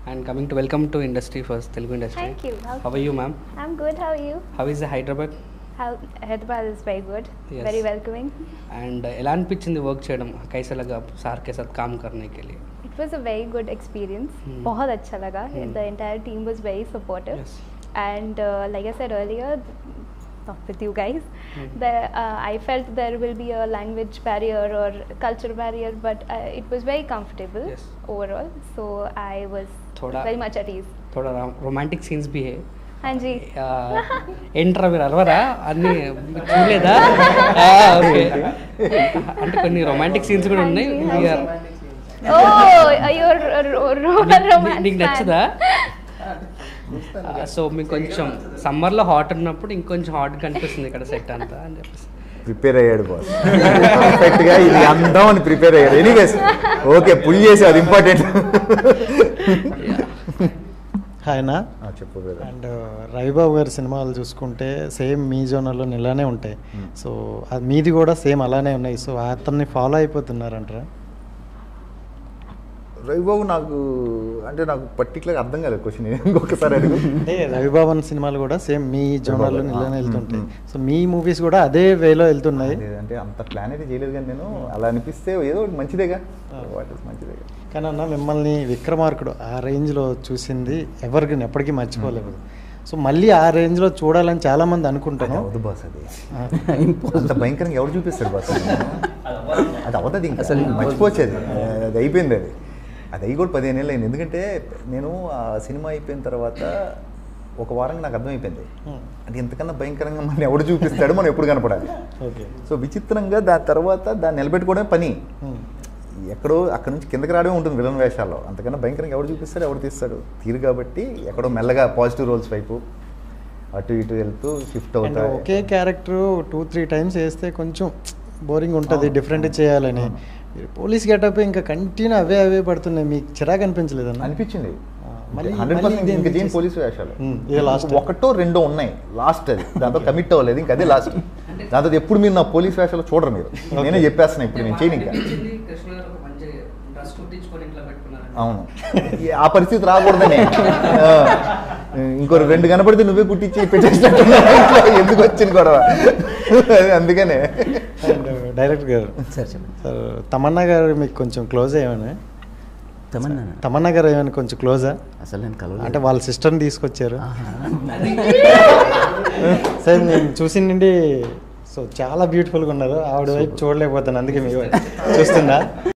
And coming to welcome to industry first, Telugu industry. Thank you. How are you, ma'am? I'm good. How are you? How is the Hyderabad? Hyderabad is very good. Yes. Very welcoming. And ఎలా అనిపించింది work చేయడం कैसा लगा सार के साथ काम करने के लिए? It was a very good experience. बहुत अच्छा लगा. The entire team was very supportive. Yes. And like I said earlier, not with you guys, I felt there will be a language barrier or culture barrier, but it was very comfortable. Yes. Overall. So I was very much at ease. थोड़ा romantic scenes भी है. हाँ जी. ఏంట్రా మీరు అలవరా అన్ని చూడలేదా? Okay అంటే కొన్ని రొమాంటిక్ సీన్స్ కూడా ఉన్నాయి. నీకు నచ్చదా? సో మీకు కొంచెం సమ్మర్లో హాట్ ఉన్నప్పుడు ఇంకొంచెం హాట్ కనిపిస్తుంది ఇక్కడ సెట్ అంతా అని చెప్పేసి ప్రిపేర్ అయ్యాడు బాస్. పర్ఫెక్ట్గా ఇది అందం అని ప్రిపేర్ అయ్యాడు. ఎనీవేస్ ఓకే పుల్ చేసి అది ఇంపార్టెంట్. హాయ్నా చెప్పు. అండ్ రవిబాబు గారి సినిమాలు చూసుకుంటే సేమ్ మీ జోనర్లో ఇలానే ఉంటాయి. సో అది మీది కూడా సేమ్ అలానే ఉన్నాయి. సో అతన్ని ఫాలో అయిపోతున్నారంటారా? రవిబాబు నాకు పర్టికులర్గా అర్థం కాలేదు క్వశ్చన్, ఇంకొకసారి అడుగు. అంటే రవిబాబు సినిమాలు కూడా సేమ్ మీ జోనర్లో ఇలానే వెళ్తుంటాయి. సో మీ మూవీస్ కూడా అదే వేలో వెళ్తున్నాయి. అంటే అంత ప్లాన్ అయితే చేయలేదు కానీ నేను అలా అనిపిస్తే ఏదో మంచిదేగా, మంచిదేగా. కానీ అన్న మిమ్మల్ని విక్రమార్కుడు ఆ రేంజ్లో చూసింది ఎవరికి ఎప్పటికీ మర్చిపోలేదు. సో మళ్ళీ ఆ రేంజ్లో చూడాలని చాలామంది అనుకుంటాను. అవదు బాస్, అది అంత భయంకరంగా ఎవరు చూపిస్తాడు బాస్? అది అవదు, ఇంకా అసలు మర్చిపోవచ్చేది. అది అయిపోయింది. అది అయ్యి కూడా 15 ఏళ్ళు అయింది. ఎందుకంటే నేను ఆ సినిమా అయిపోయిన తర్వాత ఒక వారంగా నాకు అర్థమైపోయింది అది ఎంతకన్నా భయంకరంగా మనం ఎవడు చూపిస్తాడో మనం ఎప్పుడు కనపడాలి. సో విచిత్రంగా దాని తర్వాత దాన్ని నిలబెట్టుకోవడమే పని. ఎక్కడో అక్కడ నుంచి కిందకి రావడమే ఉంటుంది విలన్ వేషాల్లో. అంతకన్నా భయంకరంగా ఎవడు చూపిస్తాడు, ఎవడు తీస్తాడు తీరు. కాబట్టి ఎక్కడో మెల్లగా పాజిటివ్ రోల్స్ వైపు అటు ఇటు వెళ్తూ షిఫ్ట్ అవుతాయి. ఒకే క్యారెక్టర్ 2-3 టైమ్స్ వేస్తే కొంచెం బోరింగ్ ఉంటుంది, డిఫరెంట్ చేయాలని. పోలీస్ గెటప్ ఇంకా కంటిన్యూ అవే పడుతున్నాయి. మీకు చిరాకు అనిపించలేదన్న? అనిపించింది. 100% పోలీసు వేషాలు ఒకటో రెండో ఉన్నాయి లాస్ట్. అది దాంతో కమిట్ అవ్వలేదు, ఇంకా అదే లాస్ట్. దాంతో ఎప్పుడు మీరు నా పోలీస్ వేషాలు చూడరు మీరు. నేనే చెప్పేస్తున్నా ఇప్పుడు, నేను చేయను ఇంకా. అవును, ఆ పరిస్థితి రాకూడదని. ఇంకో 2 కనపడితే నువ్వే కుట్టించి పెట్టేసినట్టు ఎందుకు వచ్చింది గొడవ, అందుకనే. డైరెక్టర్ గారు సార్ తమన్నా గారు మీకు కొంచెం క్లోజ్ అయ్యామని? తమన్నా గారు ఏమైనా కొంచెం క్లోజా? అసలు నేను కలవలేదు. అంటే వాళ్ళ సిస్టర్ని తీసుకొచ్చారు సార్. నేను చూసి నుండి సో చాలా బ్యూటిఫుల్గా ఉన్నారు. ఆవిడ వైపు చూడలేకపోతాను, అందుకే మీ చూస్తున్నా.